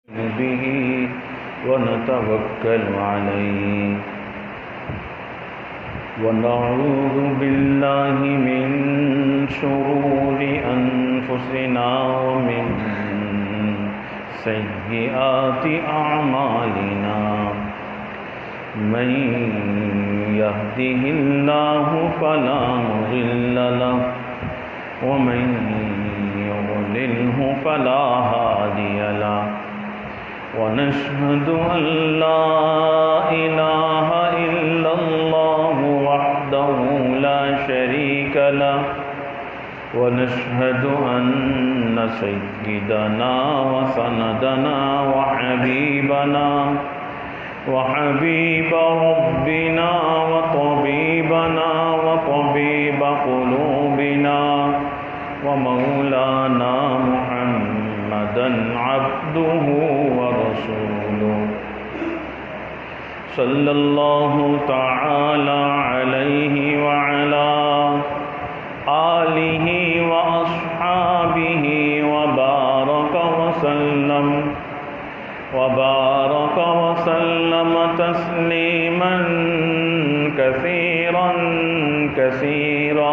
به ونتوكل عليه ونعوذ بالله من شرور أنفسنا ومن سيئات أعمالنا من يهده الله فلا مضل له ومن يضلله فلا هادي له ونشهد أن لا إله إلا الله وحده لا شريك له ونشهد أن سيدنا وسندنا وحبيب ربنا وطبيبنا وطبيب قلوبنا ومولانا محمدا عبده ورسوله صلى الله تعالى عليه وعلى آله وأصحابه وبارك وسلم تسليما كثيرا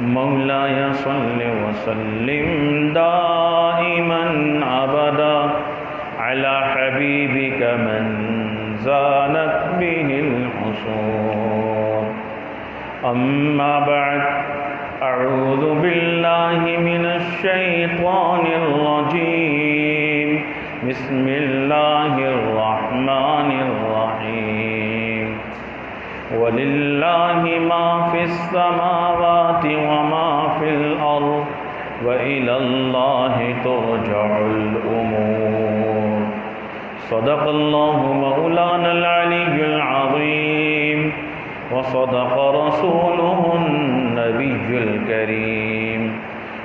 مولاي صل وسلم دائما أبدا على حبيبك من زانت به العصور أما بعد أعوذ بالله من الشيطان الرجيم بسم الله الرحمن الرحيم ولله ما في السماوات وما في الأرض وإلى الله ترجع الأمور صدق الله مولانا العلي العظيم وصدق رسوله النبي الكريم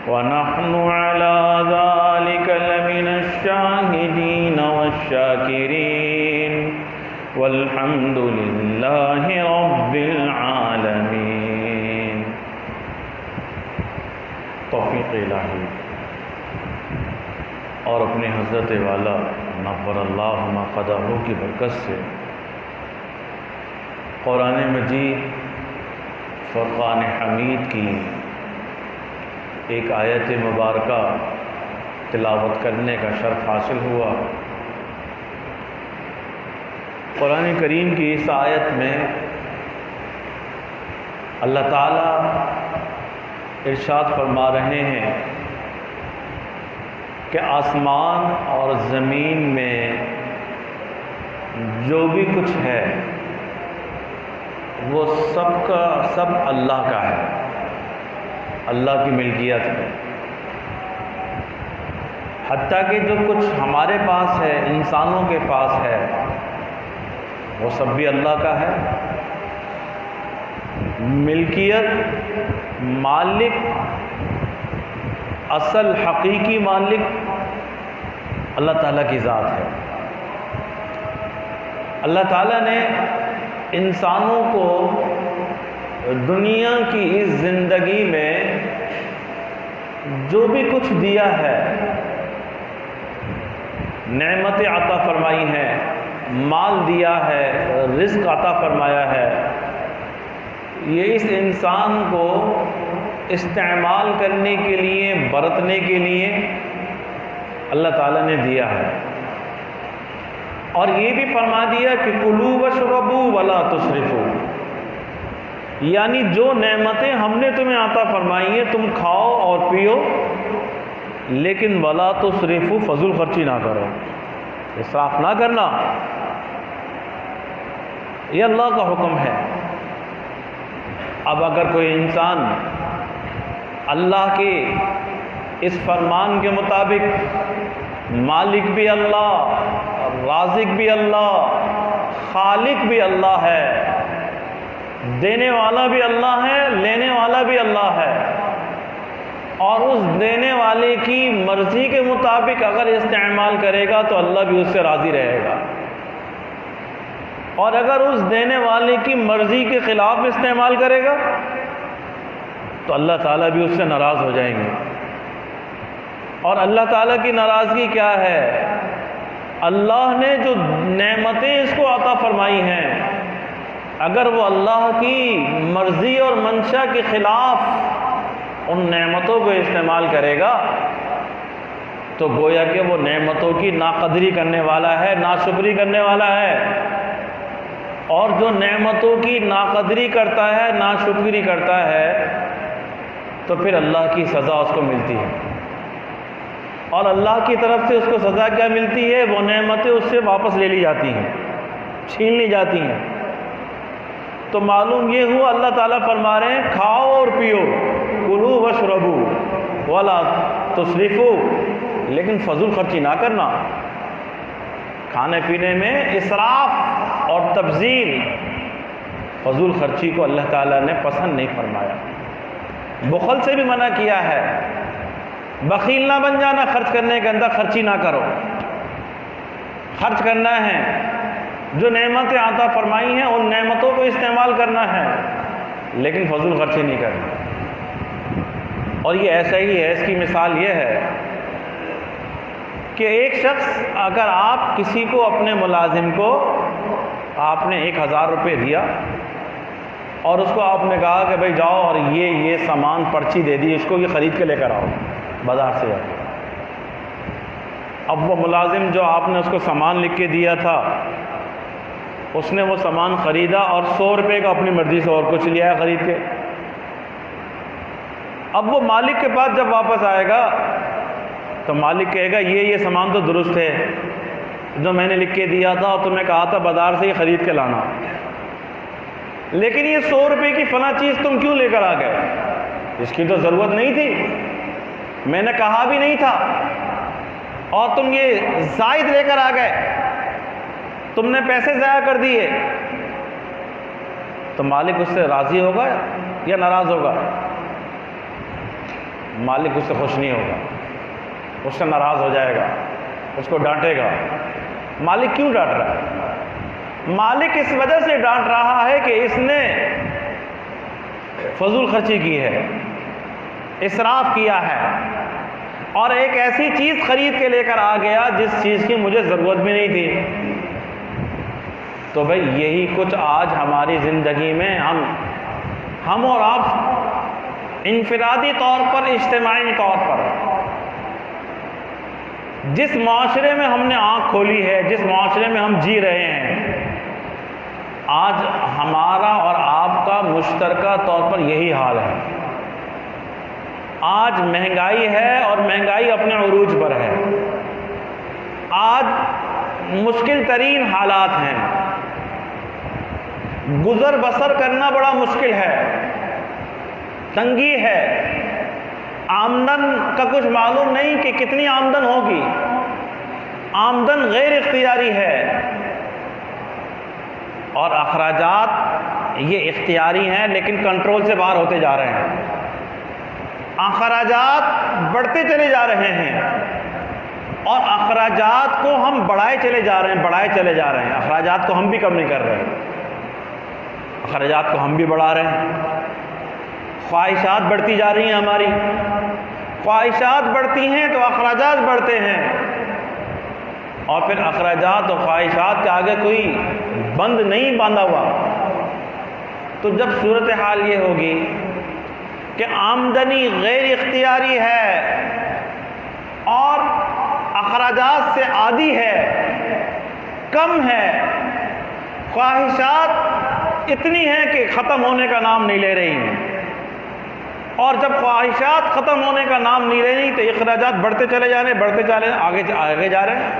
ونحن على ذلك لمن الشاهدين والشاكرين والحمد لله رب العالمين. توفیق الہی اور اپنے حضرت والا نور اللہ ما قدرہ کی برکت سے قرآن مجید فرقان حمید کی ایک آیت مبارکہ تلاوت کرنے کا شرف حاصل ہوا. قرآن کریم کی اس آیت میں اللہ تعالیٰ ارشاد فرما رہے ہیں کہ آسمان اور زمین میں جو بھی کچھ ہے وہ سب کا سب اللہ کا ہے، اللہ کی ملکیت ہے. حتیٰ کہ جو کچھ ہمارے پاس ہے، انسانوں کے پاس ہے، وہ سب بھی اللہ کا ہے. ملکیت، مالک، اصل حقیقی مالک اللہ تعالیٰ کی ذات ہے. اللہ تعالیٰ نے انسانوں کو دنیا کی اس زندگی میں جو بھی کچھ دیا ہے، نعمتیں عطا فرمائی ہیں، مال دیا ہے، رزق عطا فرمایا ہے، یہ اس انسان کو استعمال کرنے کے لیے، برتنے کے لیے اللہ تعالیٰ نے دیا ہے. اور یہ بھی فرما دیا کہ کلوا واشربوا ولا تسرفوا، یعنی جو نعمتیں ہم نے تمہیں عطا فرمائی ہیں تم کھاؤ اور پیو، لیکن ولا تسرفوا، فضول خرچی نہ کرو، اسراف نہ کرنا. یہ اللہ کا حکم ہے. اب اگر کوئی انسان اللہ کے اس فرمان کے مطابق مالک بھی اللہ، رازق بھی اللہ، خالق بھی اللہ ہے، دینے والا بھی اللہ ہے، لینے والا بھی اللہ ہے، اور اس دینے والے کی مرضی کے مطابق اگر استعمال کرے گا تو اللہ بھی اس سے راضی رہے گا، اور اگر اس دینے والے کی مرضی کے خلاف استعمال کرے گا تو اللہ تعالیٰ بھی اس سے ناراض ہو جائیں گے. اور اللہ تعالیٰ کی ناراضگی کیا ہے؟ اللہ نے جو نعمتیں اس کو عطا فرمائی ہیں، اگر وہ اللہ کی مرضی اور منشا کے خلاف ان نعمتوں کو استعمال کرے گا تو گویا کہ وہ نعمتوں کی ناقدری کرنے والا ہے، ناشکری کرنے والا ہے۔ اور جو نعمتوں کی ناقدری کرتا ہے، ناشکری کرتا ہے، تو پھر اللہ کی سزا اس کو ملتی ہے۔ اور اللہ کی طرف سے اس کو سزا کیا ملتی ہے؟ وہ نعمتیں اس سے واپس لے لی جاتی ہیں، چھین لی جاتی ہیں۔ تو معلوم یہ ہوا اللہ تعالیٰ فرما رہے ہیں کھاؤ اور پیو، کلوا واشربوا ولا تسرفوا، لیکن فضول خرچی نہ کرنا۔ کھانے پینے میں اسراف اور تبذیر، فضول خرچی کو اللہ تعالیٰ نے پسند نہیں فرمایا۔ بخل سے بھی منع کیا ہے، بخیل نہ بن جانا، خرچ کرنے کے اندر خرچی نہ کرو۔ خرچ کرنا ہے، جو نعمتیں عطا فرمائی ہیں ان نعمتوں کو استعمال کرنا ہے، لیکن فضول خرچی نہیں کرنا۔ اور یہ ایسا ہی ہے، اس کی مثال یہ ہے کہ ایک شخص، اگر آپ کسی کو، اپنے ملازم کو آپ نے 1000 روپے دیا اور اس کو آپ نے کہا کہ بھائی جاؤ اور یہ سامان پرچی دے دی، اس کو یہ خرید کے لے کر آؤ بازار سے جا کے۔ اب وہ ملازم جو آپ نے اس کو سامان لکھ کے دیا تھا، اس نے وہ سامان خریدا اور 100 روپے کا اپنی مرضی سے اور کچھ لیا ہے خرید کے۔ اب وہ مالک کے پاس جب واپس آئے گا تو مالک کہے گا یہ سامان تو درست ہے جو میں نے لکھ کے دیا تھا اور تمہیں کہا تھا بازار سے یہ خرید کے لانا، لیکن یہ 100 روپے کی فلاں چیز تم کیوں لے کر آ گئے؟ اس کی تو ضرورت نہیں تھی، میں نے کہا بھی نہیں تھا، اور تم یہ زائد لے کر آ گئے، تم نے پیسے ضائع کر دیے۔ تو مالک اس سے راضی ہوگا یا ناراض ہوگا؟ مالک اس سے خوش نہیں ہوگا، اس سے ناراض ہو جائے گا، اس کو ڈانٹے گا۔ مالک کیوں ڈانٹ رہا ہے؟ مالک اس وجہ سے ڈانٹ رہا ہے کہ اس نے فضول خرچی کی ہے، اسراف کیا ہے، اور ایک ایسی چیز خرید کے لے کر آ گیا جس چیز کی مجھے ضرورت بھی نہیں تھی۔ تو بھئی یہی کچھ آج ہماری زندگی میں ہم اور آپ انفرادی طور پر، اجتماعی طور پر جس معاشرے میں ہم نے آنکھ کھولی ہے، جس معاشرے میں ہم جی رہے ہیں، آج ہمارا اور آپ کا مشترکہ طور پر یہی حال ہے۔ آج مہنگائی ہے اور مہنگائی اپنے عروج پر ہے۔ آج مشکل ترین حالات ہیں، گزر بسر کرنا بڑا مشکل ہے، تنگی ہے، آمدن کا کچھ معلوم نہیں کہ کتنی آمدن ہوگی، آمدن غیر اختیاری ہے، اور اخراجات یہ اختیاری ہیں لیکن کنٹرول سے باہر ہوتے جا رہے ہیں۔ اخراجات بڑھتے چلے جا رہے ہیں، اور اخراجات کو ہم بڑھائے چلے جا رہے ہیں، اخراجات کو ہم بھی کم نہیں کر رہے، اخراجات کو ہم بھی بڑھا رہے ہیں۔ خواہشات بڑھتی جا رہی ہیں، ہماری خواہشات بڑھتی ہیں تو اخراجات بڑھتے ہیں، اور پھر اخراجات اور خواہشات کے آگے کوئی بند نہیں باندھا ہوا۔ تو جب صورتحال یہ ہوگی کہ آمدنی غیر اختیاری ہے اور اخراجات سے عادی ہے، کم ہے، خواہشات اتنی ہیں کہ ختم ہونے کا نام نہیں لے رہی ہیں، اور جب خواہشات ختم ہونے کا نام نہیں لے رہی تو اخراجات بڑھتے چلے جا رہے ہیں، آگے جا رہے ہیں۔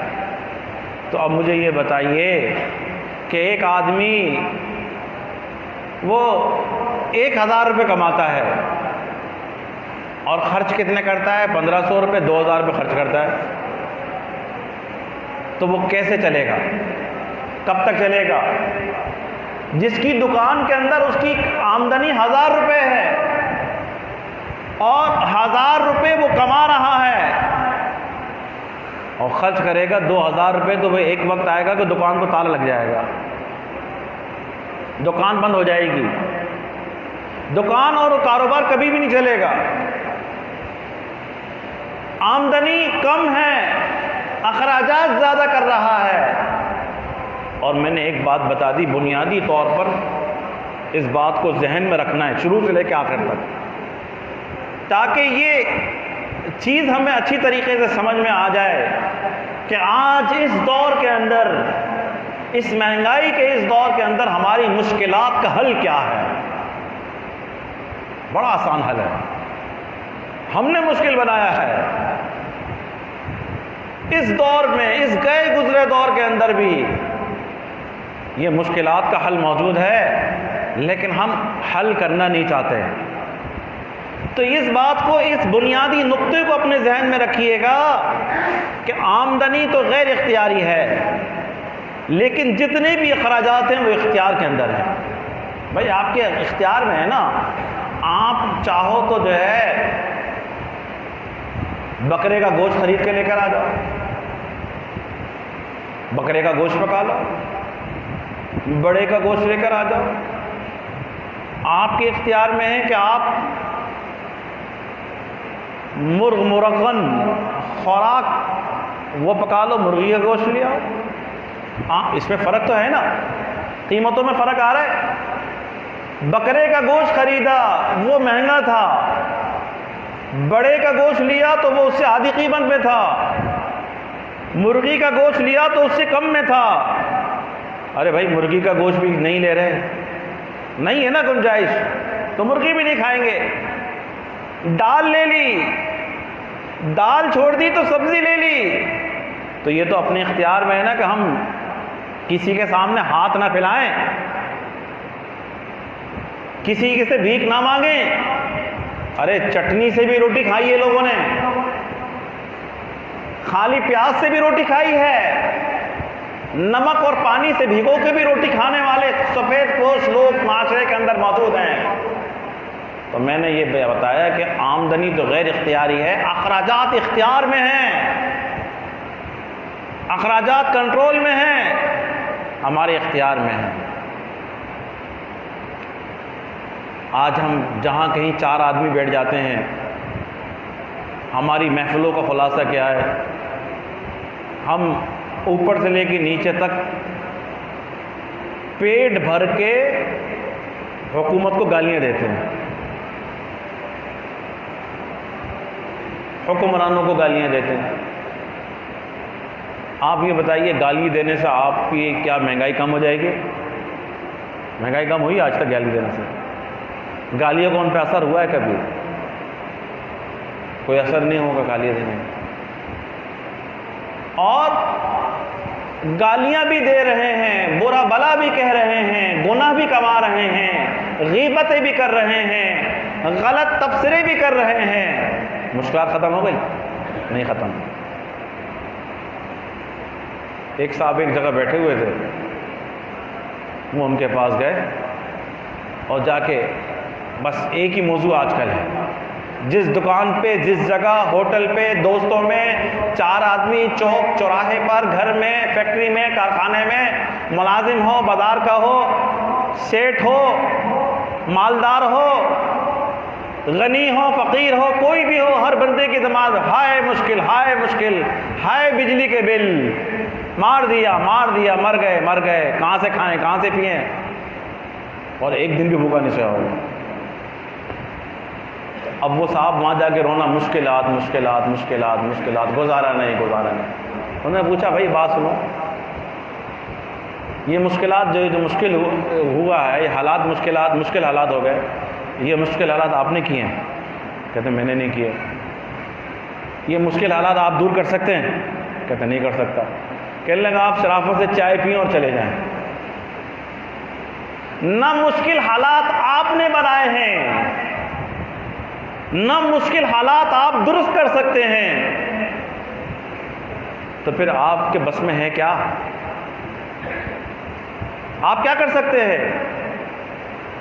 تو اب مجھے یہ بتائیے کہ ایک آدمی وہ 1000 روپے کماتا ہے اور خرچ کتنے کرتا ہے؟ 1500 روپے، 2000 روپے خرچ کرتا ہے، تو وہ کیسے چلے گا؟ کب تک چلے گا؟ جس کی دکان کے اندر اس کی آمدنی 1000 روپے ہے اور 1000 روپے وہ کما رہا ہے اور خرچ کرے گا 2000 روپے، تو وہ ایک وقت آئے گا کہ دکان کو تالا لگ جائے گا، دکان بند ہو جائے گی، دکان اور کاروبار کبھی بھی نہیں چلے گا۔ آمدنی کم ہے، اخراجات زیادہ کر رہا ہے. اور میں نے ایک بات بتا دی، بنیادی طور پر اس بات کو ذہن میں رکھنا ہے شروع سے لے کے آخر تک، تاکہ یہ چیز ہمیں اچھی طریقے سے سمجھ میں آ جائے کہ آج اس دور کے اندر، اس مہنگائی کے اس دور کے اندر ہماری مشکلات کا حل کیا ہے. بڑا آسان حل ہے، ہم نے مشکل بنایا ہے. اس دور میں، اس گئے گزرے دور کے اندر بھی یہ مشکلات کا حل موجود ہے، لیکن ہم حل کرنا نہیں چاہتے. تو اس بات کو، اس بنیادی نقطے کو اپنے ذہن میں رکھیے گا کہ آمدنی تو غیر اختیاری ہے، لیکن جتنے بھی اخراجات ہیں وہ اختیار کے اندر ہیں. بھائی آپ کے اختیار میں ہے نا، آپ چاہو تو جو ہے بکرے کا گوشت خرید کے لے کر آ جاؤ، بکرے کا گوشت پکا لو، بڑے کا گوشت لے کر آ جاؤ. آپ کے اختیار میں ہے کہ آپ مرغ مرغن خوراک وہ پکا لو، مرغی کا گوشت لے آؤ. اس میں فرق تو ہے نا، قیمتوں میں فرق آ رہا ہے. بکرے کا گوشت خریدا وہ مہنگا تھا، بڑے کا گوشت لیا تو وہ اس سے آدھی قیمت میں تھا، مرغی کا گوشت لیا تو اس سے کم میں تھا. ارے بھائی مرغی کا گوشت بھی نہیں لے رہے، نہیں ہے نا گنجائش، تو مرغی بھی نہیں کھائیں گے. دال لے لی، دال چھوڑ دی تو سبزی لے لی. تو یہ تو اپنے اختیار میں ہے نا کہ ہم کسی کے سامنے ہاتھ نہ پھیلائیں، کسی سے بھیک نہ مانگیں. ارے چٹنی سے بھی روٹی کھائی ہے لوگوں نے، خالی پیاز سے بھی روٹی کھائی ہے، نمک اور پانی سے بھگو کے بھی روٹی کھانے والے سفید پوش لوگ معاشرے کے اندر موجود ہیں. تو میں نے یہ بتایا کہ آمدنی تو غیر اختیاری ہے، اخراجات اختیار میں ہیں، اخراجات کنٹرول میں ہیں، ہمارے اختیار میں ہیں. آج ہم جہاں کہیں 4 آدمی بیٹھ جاتے ہیں، ہماری محفلوں کا خلاصہ کیا ہے؟ ہم اوپر سے لے کے نیچے تک پیٹ بھر کے حکومت کو گالیاں دیتے ہیں، حکمرانوں کو گالیاں دیتے ہیں. آپ یہ بتائیے گالی دینے سے آپ کی کیا مہنگائی کم ہو جائے گی؟ مہنگائی کم ہوئی آج تک گالی دینے سے؟ گالیوں کا ان پہ اثر ہوا ہے کبھی؟ کوئی اثر نہیں ہوگا گالیاں دینے میں. اور گالیاں بھی دے رہے ہیں، برا بلا بھی کہہ رہے ہیں، گناہ بھی کما رہے ہیں، غیبتیں بھی کر رہے ہیں، غلط تبصرے بھی کر رہے ہیں. مشکلات ختم ہو گئی؟ نہیں ختم. ایک صاحب ایک جگہ بیٹھے ہوئے تھے، وہ ان کے پاس گئے اور جا کے بس ایک ہی موضوع آج کل ہے، جس دکان پہ، جس جگہ، ہوٹل پہ، دوستوں میں 4 آدمی چوک چوراہے پر، گھر میں، فیکٹری میں، کارخانے میں، ملازم ہو، بازار کا ہو، سیٹ ہو، مالدار ہو، غنی ہو، فقیر ہو، کوئی بھی ہو، ہر بندے کی دماغ ہائے مشکل، ہائے مشکل، ہائے بجلی کے بل، مار دیا، مر گئے، کہاں سے کھائیں، کہاں سے پئیں، اور ایک دن بھی بھوکا نہیں سویا ہوگا. اب وہ صاحب وہاں جا کے رونا، مشکلات، گزارا نہیں. انہوں نے پوچھا بھائی بات سنو، یہ مشکلات جو مشکل ہوا ہے، یہ حالات مشکل حالات ہو گئے، یہ مشکل حالات آپ نے کیے ہیں؟ کہتے ہیں میں نے نہیں کیے. یہ مشکل حالات آپ دور کر سکتے ہیں؟ کہتے ہیں نہیں کر سکتا. کہنے لگا آپ شرافت سے چائے پئیں اور چلے جائیں. نہ مشکل حالات آپ نے بنائے ہیں، نہ مشکل حالات آپ درست کر سکتے ہیں، تو پھر آپ کے بس میں ہے کیا؟ آپ کیا کر سکتے ہیں؟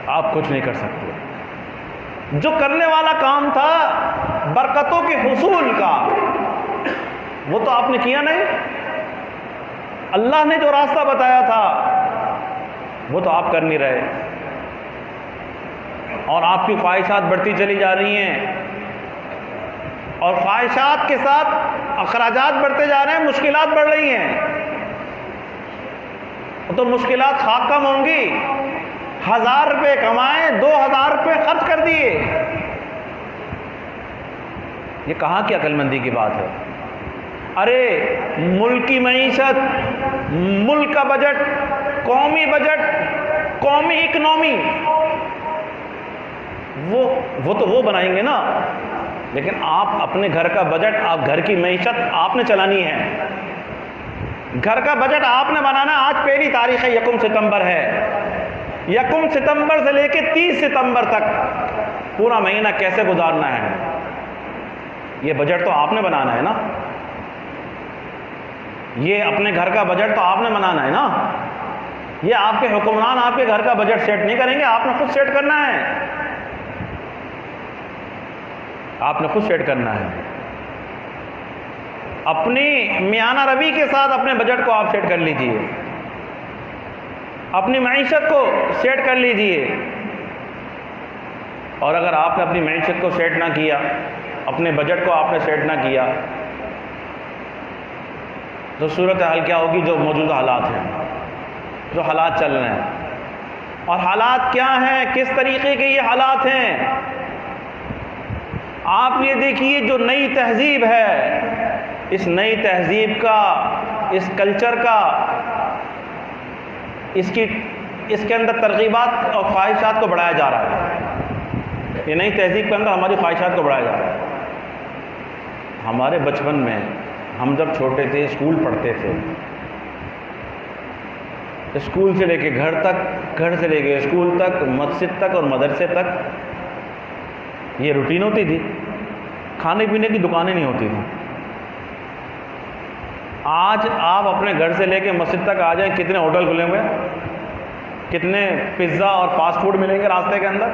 آپ کچھ نہیں کر سکتے. جو کرنے والا کام تھا برکتوں کے حصول کا، وہ تو آپ نے کیا نہیں. اللہ نے جو راستہ بتایا تھا وہ تو آپ کر نہیں رہے، اور آپ کی خواہشات بڑھتی چلی جا رہی ہیں. اور خواہشات کے ساتھ اخراجات بڑھتے جا رہے ہیں، مشکلات بڑھ رہی ہیں، تو مشکلات خاک کم ہوں گی۔ 1000 روپے کمائے، 2000 روپے خرچ کر دیے، یہ کہاں کی عقل مندی کی بات ہے؟ ارے ملک کی معیشت، ملک کا بجٹ، قومی بجٹ، قومی اکنومی، وہ تو وہ بنائیں گے نا، لیکن آپ اپنے گھر کا بجٹ، آپ گھر کی معیشت آپ نے چلانی ہے، گھر کا بجٹ آپ نے بنانا ہے۔ آج پہلی تاریخ ہے، 1 ستمبر ہے، 1 ستمبر سے لے کے 30 ستمبر تک پورا مہینہ کیسے گزارنا ہے، یہ بجٹ تو آپ نے بنانا ہے نا، یہ اپنے گھر کا بجٹ تو آپ نے بنانا ہے نا، یہ آپ کے حکمران آپ کے گھر کا بجٹ سیٹ نہیں کریں گے، آپ نے خود سیٹ کرنا ہے، آپ نے خود سیٹ کرنا ہے۔ اپنی میانہ روی کے ساتھ اپنے بجٹ کو آپ سیٹ کر لیجئے، اپنی معیشت کو سیٹ کر لیجئے، اور اگر آپ نے اپنی معیشت کو سیٹ نہ کیا، اپنے بجٹ کو آپ نے سیٹ نہ کیا، تو صورتحال کیا ہوگی؟ جو موجودہ حالات ہیں، جو حالات چل رہے ہیں، اور حالات کیا ہیں، کس طریقے کے یہ حالات ہیں؟ آپ یہ دیکھیے، جو نئی تہذیب ہے، اس نئی تہذیب کا، اس کلچر کا، اس کے اندر ترغیبات اور خواہشات کو بڑھایا جا رہا ہے، یہ نئی تہذیب کے اندر ہماری خواہشات کو بڑھایا جا رہا ہے۔ ہمارے بچپن میں ہم جب چھوٹے تھے، اسکول پڑھتے تھے، اسکول سے لے کے گھر تک، گھر سے لے کے اسکول تک، مسجد تک اور مدرسے تک یہ روٹین ہوتی تھی، کھانے پینے کی دکانیں نہیں ہوتی تھیں۔ آج آپ اپنے گھر سے لے کے مسجد تک آ جائیں، کتنے ہوٹل کھلے ہوئے، کتنے پزا اور فاسٹ فوڈ ملیں گے راستے کے اندر،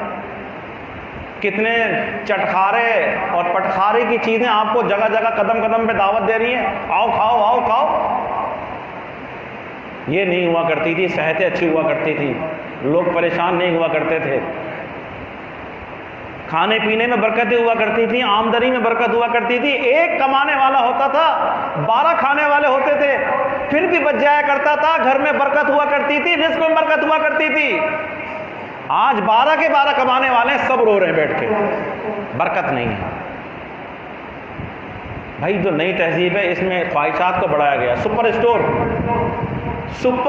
کتنے چٹخارے اور پٹخارے کی چیزیں آپ کو جگہ جگہ قدم قدم پہ دعوت دے رہی ہیں، آؤ کھاؤ، آؤ کھاؤ۔ یہ نہیں ہوا کرتی تھی، صحتیں اچھی ہوا کرتی تھی، لوگ پریشان نہیں ہوا کرتے تھے، کھانے پینے میں برکتیں ہوا کرتی تھیں، آمدنی میں برکت ہوا کرتی تھی۔ ایک کمانے والا ہوتا تھا، 12 کھانے والے ہوتے تھے، پھر بھی بچ جایا کرتا تھا، گھر میں برکت ہوا کرتی تھی، رزق میں برکت ہوا کرتی تھی۔ آج 12 کے 12 کمانے والے ہیں، سب رو رہے ہیں بیٹھ کے، برکت نہیں ہے۔ بھائی جو نئی تہذیب ہے، اس میں خواہشات کو بڑھایا گیا۔ سپر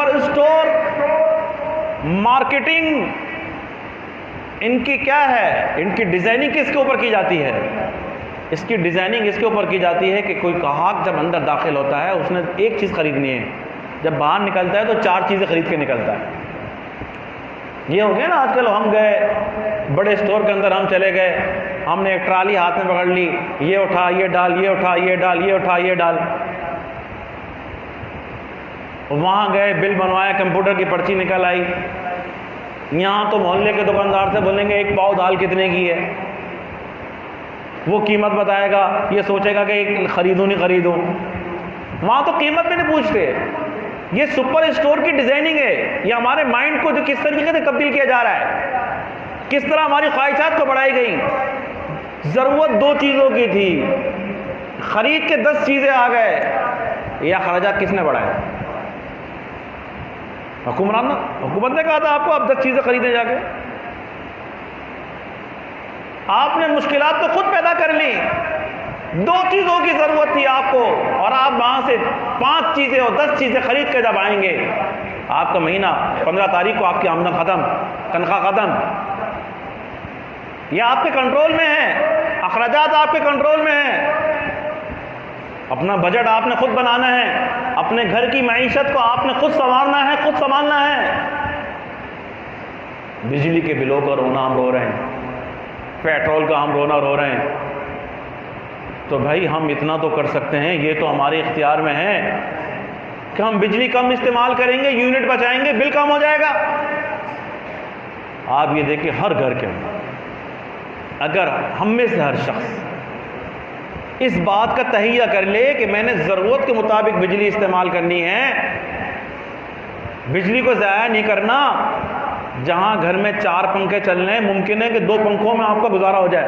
اسٹور مارکیٹنگ ان کی کیا ہے؟ ان کی ڈیزائننگ کس کے اوپر کی جاتی ہے؟ اس کی ڈیزائننگ اس کے اوپر کی جاتی ہے کہ کوئی گاہک جب اندر داخل ہوتا ہے، اس نے ایک چیز خریدنی ہے، جب باہر نکلتا ہے تو 4 چیزیں خرید کے نکلتا ہے۔ یہ ہو گیا نا، آج کل ہم گئے بڑے اسٹور کے اندر، ہم چلے گئے، ہم نے ایک ٹرالی ہاتھ میں پکڑ لی، یہ اٹھا یہ ڈال، یہ اٹھا یہ ڈال، یہ اٹھا یہ ڈال، وہاں گئے بل بنوایا، کمپیوٹر کی پرچی نکل آئی۔ یہاں تو محلے کے دکاندار سے بولیں گے 1 پاؤ دال کتنے کی ہے، وہ قیمت بتائے گا، یہ سوچے گا کہ خریدوں نہیں خریدوں، وہاں تو قیمت بھی نہیں پوچھتے۔ یہ سپر اسٹور کی ڈیزائننگ ہے، یہ ہمارے مائنڈ کو جو کس طریقے سے تبدیل کیا جا رہا ہے، کس طرح ہماری خواہشات کو بڑھائی گئی۔ ضرورت 2 چیزوں کی تھی، خرید کے 10 چیزیں آ گئے، یہ اخراجات کس نے بڑھائے؟ حکومت نے کہا تھا آپ کو آپ 10 چیزیں خریدیں جا کے، آپ نے مشکلات تو خود پیدا کر لی۔ 2 چیزوں کی ضرورت تھی آپ کو، اور آپ وہاں سے 5 چیزیں اور 10 چیزیں خرید کے جب آئیں گے، آپ کا مہینہ 15 تاریخ کو آپ کی آمدن ختم، تنخواہ ختم۔ یہ آپ کے کنٹرول میں ہے، اخراجات آپ کے کنٹرول میں ہیں، اپنا بجٹ آپ نے خود بنانا ہے، اپنے گھر کی معیشت کو آپ نے خود سنوارنا ہے، خود سنبھالنا ہے۔ بجلی کے بلوں کا رونا ہم رو رہے ہیں، پیٹرول کا ہم رونا رو رہے ہیں، تو بھائی ہم اتنا تو کر سکتے ہیں، یہ تو ہمارے اختیار میں ہے کہ ہم بجلی کم استعمال کریں گے، یونٹ بچائیں گے، بل کم ہو جائے گا۔ آپ یہ دیکھیں ہر گھر کے اندر اگر ہم میں سے ہر شخص اس بات کا تہیہ کر لے کہ میں نے ضرورت کے مطابق بجلی استعمال کرنی ہے، بجلی کو ضائع نہیں کرنا، جہاں گھر میں 4 پنکھے چل رہے ہیں، ممکن ہے کہ 2 پنکھوں میں آپ کا گزارا ہو جائے،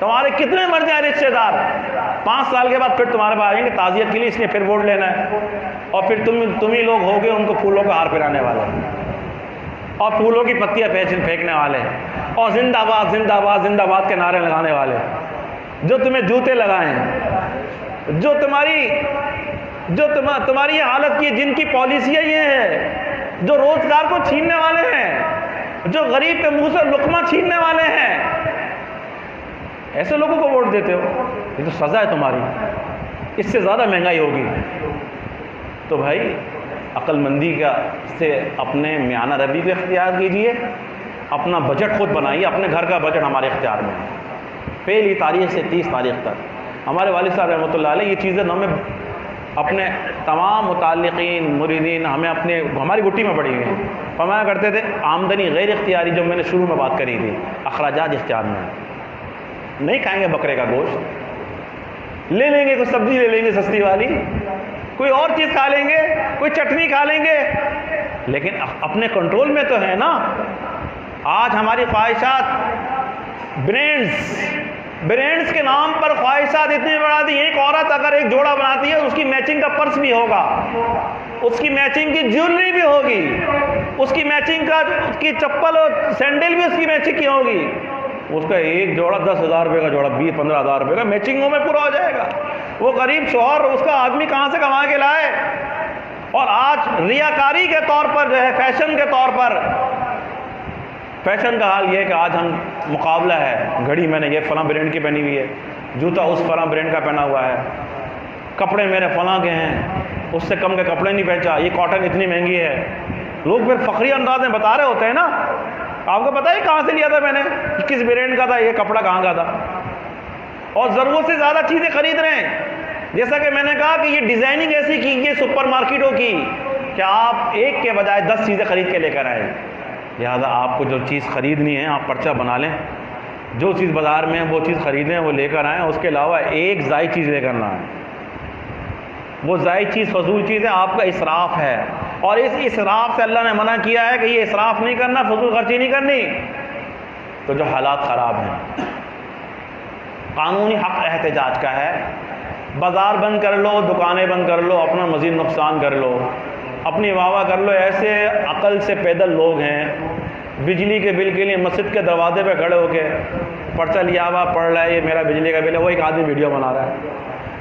تمہارے کتنے مر جائیں رشتے دار، 5 سال کے بعد پھر تمہارے پاس آئیں گے تعزیت کے لیے، اس لیے پھر ووٹ لینا ہے، اور پھر تم ہی لوگ ہوگے ان کو پھولوں کا ہار پہنانے والے اور پھولوں کی پتیاں پھینکنے والے اور زندہ باد زندہ باد زندہ باد کے نعرے لگانے والے، جو تمہیں جوتے لگائیں، جو تمہاری یہ حالت کی، جن کی پالیسیاں یہ ہے، جو روزگار کو چھیننے والے ہیں، جو غریب کے منہ سے لقمہ چھیننے والے ہیں، ایسے لوگوں کو ووٹ دیتے ہو؟ یہ تو سزا ہے تمہاری، اس سے زیادہ مہنگائی ہوگی۔ تو بھائی عقل مندی سے اپنے میانہ روی کو اختیار کیجئے، اپنا بجٹ خود بنائیے، اپنے گھر کا بجٹ ہمارے اختیار میں ہے۔ پہلی تاریخ سے 30 تاریخ تک ہمارے والد صاحب رحمۃ اللہ علیہ یہ چیزیں ہمیں اپنے تمام متعلقین مریدین ہماری گٹی میں پڑی ہوئی ہیں، فرمایا کرتے تھے آمدنی غیر اختیاری، جو میں نے شروع میں بات کری تھی، اخراجات اختیار میں ہیں۔ نہیں کھائیں گے بکرے کا گوشت، لے لیں گے کوئی سبزی، لے لیں گے سستی والی، کوئی اور چیز کھا لیں گے، کوئی چٹنی کھا لیں گے، لیکن اپنے کنٹرول میں تو ہے نا۔ آج ہماری خواہشات برینڈز کے نام پر خواہشات اتنی بڑھا دی، ایک عورت اگر ایک جوڑا بناتی ہے اس کی میچنگ کا پرس بھی ہوگا، اس کی میچنگ کی جیولری بھی ہوگی، اس کی میچنگ کا کی چپل اور سینڈل بھی اس کی میچنگ کی ہوگی، اس کا ایک جوڑا 10,000 روپے کا جوڑا 15,000 روپے کا میچنگوں میں پورا ہو جائے گا۔ وہ غریب شوہر اس کا آدمی کہاں سے کما کے لائے؟ اور آج ریاکاری کے طور پر جو ہے، فیشن کے طور پر، فیشن کا حال یہ ہے کہ آج ہم مقابلہ ہے، گھڑی میں نے یہ فلاں برینڈ کی پہنی ہوئی ہے، جوتا اس فلاں برینڈ کا پہنا ہوا ہے، کپڑے میرے فلاں کے ہیں، اس سے کم کے کپڑے نہیں پہنچا، یہ کاٹن اتنی مہنگی ہے۔ لوگ پھر فخری انداز میں بتا رہے ہوتے ہیں نا، آپ کو پتہ ہے کہاں سے لیا تھا میں نے، کس برینڈ کا تھا، یہ کپڑا کہاں کا تھا، اور ضرورت سے زیادہ چیزیں خرید رہے ہیں۔ جیسا کہ میں نے کہا کہ یہ ڈیزائننگ ایسی کیجیے سپر مارکیٹوں کی کہ آپ ایک کے بجائے 10 چیزیں خرید کے لے کر آئیں۔ لہٰذا آپ کو جو چیز خریدنی ہے آپ پرچہ بنا لیں، جو چیز بازار میں ہے وہ چیز خریدیں، وہ لے کر آئیں، اس کے علاوہ ایک زائد چیز لے کر نہ آئیں۔ وہ زائد چیز فضول چیز ہے، آپ کا اسراف ہے، اور اس اسراف سے اللہ نے منع کیا ہے کہ یہ اسراف نہیں کرنا، فضول خرچی نہیں کرنی۔ تو جو حالات خراب ہیں، قانونی حق احتجاج کا ہے، بازار بند کر لو، دکانیں بند کر لو، اپنا مزید نقصان کر لو، اپنی واہ کر لو۔ ایسے عقل سے پیدل لوگ ہیں، بجلی کے بل کے لیے مسجد کے دروازے پہ کھڑے ہو کے پرچہ لیا ہوا پڑھ رہا ہے، یہ میرا بجلی کا بل ہے، وہ ایک آدمی ویڈیو بنا رہا ہے۔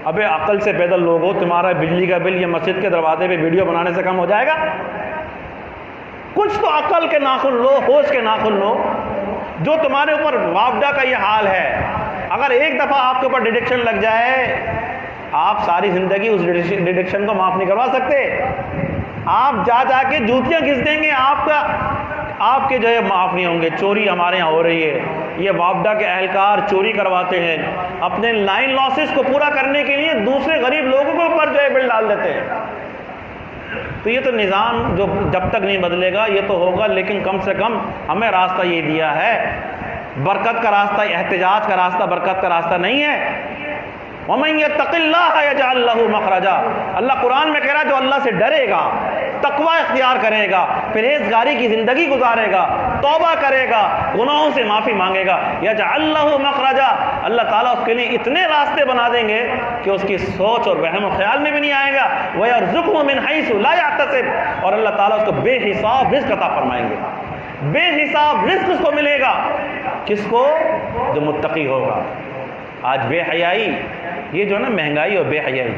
ابے عقل سے پیدل لوگ ہو، تمہارا بجلی کا بل یہ مسجد کے دروازے پہ ویڈیو بنانے سے کم ہو جائے گا؟ کچھ تو عقل کے ناخن لو، ہوش کے ناخن لو۔ جو تمہارے اوپر وابڈا کا یہ حال ہے، اگر ایک دفعہ آپ کے اوپر ڈیڈکشن لگ جائے، آپ ساری زندگی اس ڈیڈکشن کو معاف نہیں کروا سکتے۔ آپ جا کے جوتیاں گھس دیں گے، آپ کے جو ہے معاف نہیں ہوں گے۔ چوری ہمارے یہاں ہو رہی ہے، یہ وابڈا کے اہلکار چوری کرواتے ہیں، اپنے لائن لاسز کو پورا کرنے کے لیے دوسرے غریب لوگوں کے اوپر جو ہے بل ڈال دیتے ہیں۔ تو یہ تو نظام جو جب تک نہیں بدلے گا یہ تو ہوگا، لیکن کم سے کم ہمیں راستہ یہ دیا ہے، برکت کا راستہ، احتجاج کا راستہ برکت کا راستہ نہیں ہے۔ وَمَن يَتَّقِ اللَّهَ يَجْعَل لَّهُ مَخْرَجًا، اللہ قرآن میں کہہ رہا ہے جو اللہ سے ڈرے گا، تقوی اختیار کرے گا، پرہیزگاری کی زندگی گزارے گا، توبہ کرے گا، گناہوں سے معافی مانگے گا، يَجْعَل لَّهُ مَخْرَجًا، اللہ تعالیٰ اس کے لیے اتنے راستے بنا دیں گے کہ اس کی سوچ اور وہم و خیال میں بھی نہیں آئے گا۔ وَيَرْزُقْهُ مِنْ حَيْثُ لَا يَحْتَسِبُ، اور اللہ تعالیٰ اس کو بے حساب رزق عطا فرمائیں گے، بے حساب رزق اس کو ملے گا۔ کس کو؟ جو متقی ہوگا۔ آج بے حیائی، یہ جو نا مہنگائی اور بے حیائی،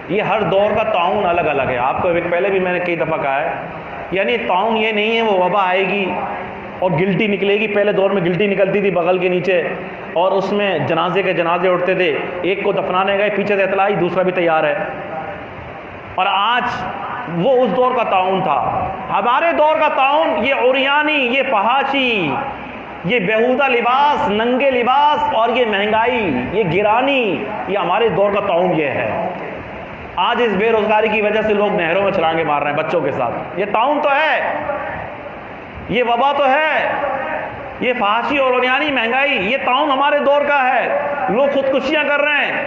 یہ ہر دور کا طاعون الگ الگ ہے۔ آپ کو پہلے بھی میں نے کئی دفعہ کہا ہے، یعنی طاعون یہ نہیں ہے وہ وبا آئے گی اور گلٹی نکلے گی۔ پہلے دور میں گلٹی نکلتی تھی بغل کے نیچے، اور اس میں جنازے کے جنازے اٹھتے تھے، ایک کو دفنانے گئے، پیچھے سے اطلاع آئی دوسرا بھی تیار ہے۔ اور آج وہ اس دور کا طاعون تھا۔ ہمارے دور کا طاعون یہ عریانی، یہ فحاشی، یہ بیہودہ لباس، ننگے لباس، اور یہ مہنگائی، یہ گرانی، یہ ہمارے دور کا طاعون یہ ہے۔ آج اس بے روزگاری کی وجہ سے لوگ نہروں میں چھلانگے مار رہے ہیں بچوں کے ساتھ۔ یہ طاعون تو ہے، یہ وبا تو ہے، یہ فحاشی اور عریانی مہنگائی، یہ طاعون ہمارے دور کا ہے۔ لوگ خودکشیاں کر رہے ہیں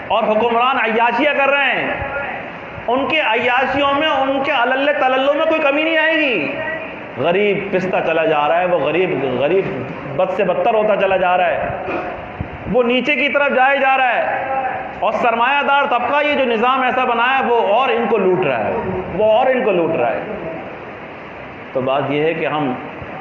اور حکمران عیاشیاں کر رہے ہیں۔ ان کے عیاشیوں میں، ان کے علل تللوں میں کوئی کمی نہیں آئے گی۔ غریب پستا چلا جا رہا ہے، وہ غریب بد سے بدتر ہوتا چلا جا رہا ہے۔ وہ نیچے کی طرف جائے جا رہا ہے، اور سرمایہ دار طبقہ یہ جو نظام ایسا بنایا وہ اور ان کو لوٹ رہا ہے، تو بات یہ ہے کہ ہم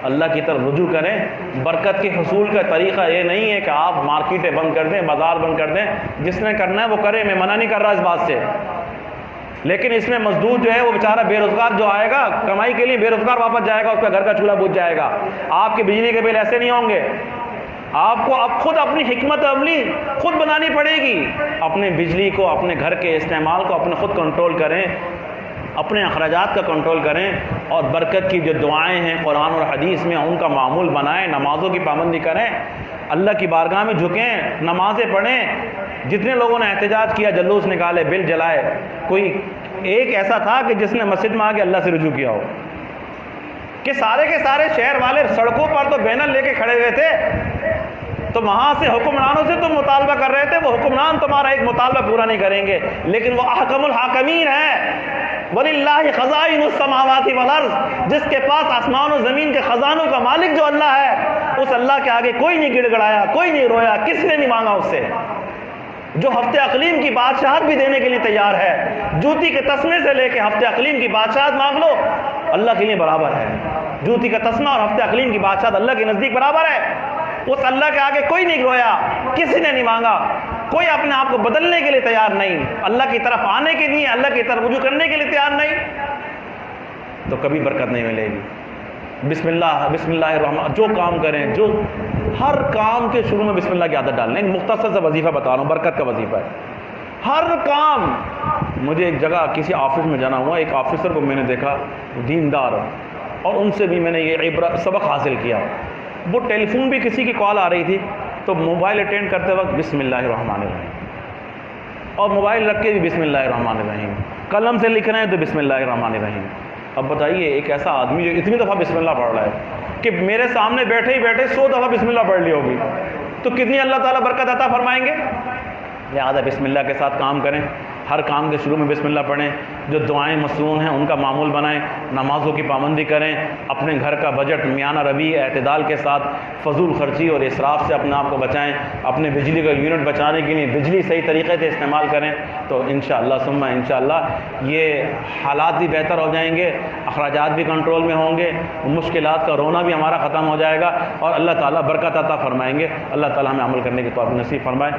اللہ کی طرف رجوع کریں۔ برکت کے حصول کا طریقہ یہ نہیں ہے کہ آپ مارکیٹیں بند کر دیں، بازار بند کر دیں، جس نے کرنا ہے وہ کرے، میں منع نہیں کر رہا اس بات سے، لیکن اس میں مزدور جو ہے وہ بیچارہ بے روزگار جو آئے گا کمائی کے لیے، بے روزگار واپس جائے گا، اس کا گھر کا چولہا بجھ جائے گا۔ آپ کے بجلی کے بل ایسے نہیں ہوں گے، آپ کو اب خود اپنی حکمت عملی خود بنانی پڑے گی، اپنے بجلی کو، اپنے گھر کے استعمال کو اپنے خود کنٹرول کریں، اپنے اخراجات کا کنٹرول کریں، اور برکت کی جو دعائیں ہیں قرآن اور حدیث میں ان کا معمول بنائیں، نمازوں کی پابندی کریں، اللہ کی بارگاہ میں جھکیں، نمازیں پڑھیں۔ جتنے لوگوں نے احتجاج کیا، جلوس نکالے، بل جلائے، کوئی ایک ایسا تھا کہ جس نے مسجد میں آ کے اللہ سے رجوع کیا ہو؟ کہ سارے کے سارے شہر والے سڑکوں پر تو بینر لے کے کھڑے ہوئے تھے، تو وہاں سے حکمرانوں سے تم مطالبہ کر رہے تھے، وہ حکمران تمہارا ایک مطالبہ پورا نہیں کریں گے، لیکن وہ احکم الحاکمین ہے۔ وَلِلَّهِ خَزَائِنُ السَّمَاوَاتِ وَالْأَرْضِ، جس کے پاس آسمان و زمین کے خزانوں کا مالک جو اللہ ہے، اس اللہ کے آگے کوئی نہیں گڑ گڑایا، کوئی نہیں رویا، کسی نے نہیں مانگا اس سے، جو ہفتے اقلیم کی بادشاہت بھی دینے کے لیے تیار ہے۔ جوتی کے تسمے سے لے کے ہفتے اقلیم کی بادشاہت مانگ لو، اللہ کے لیے برابر ہے۔ جوتی کا تسمہ اور ہفتے اقلیم کی بادشاہت اللہ کے نزدیک برابر ہے۔ اس اللہ کے آگے کوئی نہیں رویا، کسی نے نہیں مانگا، کوئی اپنے آپ کو بدلنے کے لیے تیار نہیں، اللہ کی طرف آنے کے لیے، اللہ کی طرف رجوع کرنے کے لیے تیار نہیں، تو کبھی برکت نہیں ملے گی۔ بسم اللہ الرحمن، جو کام کریں، جو ہر کام کے شروع میں بسم اللہ کی عادت ڈالیں۔ مختصر سا وظیفہ بتا رہا ہوں، برکت کا وظیفہ ہے۔ ہر کام، مجھے ایک جگہ کسی آفس میں جانا ہوا، ایک آفیسر کو میں نے دیکھا دیندار، اور ان سے بھی میں نے یہ عبرت سبق حاصل کیا۔ وہ ٹیلی فون بھی کسی کی کال آ رہی تھی تو موبائل اٹینڈ کرتے وقت بسم اللہ الرحمن الرحیم، اور موبائل رکھ کے بھی بسم اللہ الرحمن الرحیم، قلم سے لکھ رہے ہیں تو بسم اللہ الرحمن الرحیم۔ اب بتائیے ایک ایسا آدمی جو اتنی دفعہ بسم اللہ پڑھ رہا ہے کہ میرے سامنے بیٹھے ہی بیٹھے 100 دفعہ بسم اللہ پڑھ لی ہوگی، تو کتنی اللہ تعالیٰ برکت عطا فرمائیں گے۔ لہٰذا بسم اللہ کے ساتھ کام کریں، ہر کام کے شروع میں بسم اللہ پڑھیں، جو دعائیں مسنون ہیں ان کا معمول بنائیں، نمازوں کی پابندی کریں، اپنے گھر کا بجٹ میانہ روی اعتدال کے ساتھ فضول خرچی اور اسراف سے اپنے آپ کو بچائیں، اپنے بجلی کا یونٹ بچانے کے لیے بجلی صحیح طریقے سے استعمال کریں، تو انشاءاللہ ثم انشاءاللہ یہ حالات بھی بہتر ہو جائیں گے، اخراجات بھی کنٹرول میں ہوں گے، مشکلات کا رونا بھی ہمارا ختم ہو جائے گا، اور اللہ تعالیٰ برکت عطا فرمائیں گے۔ اللہ تعالیٰ ہمیں عمل کرنے کی توفیق نصیب فرمائے۔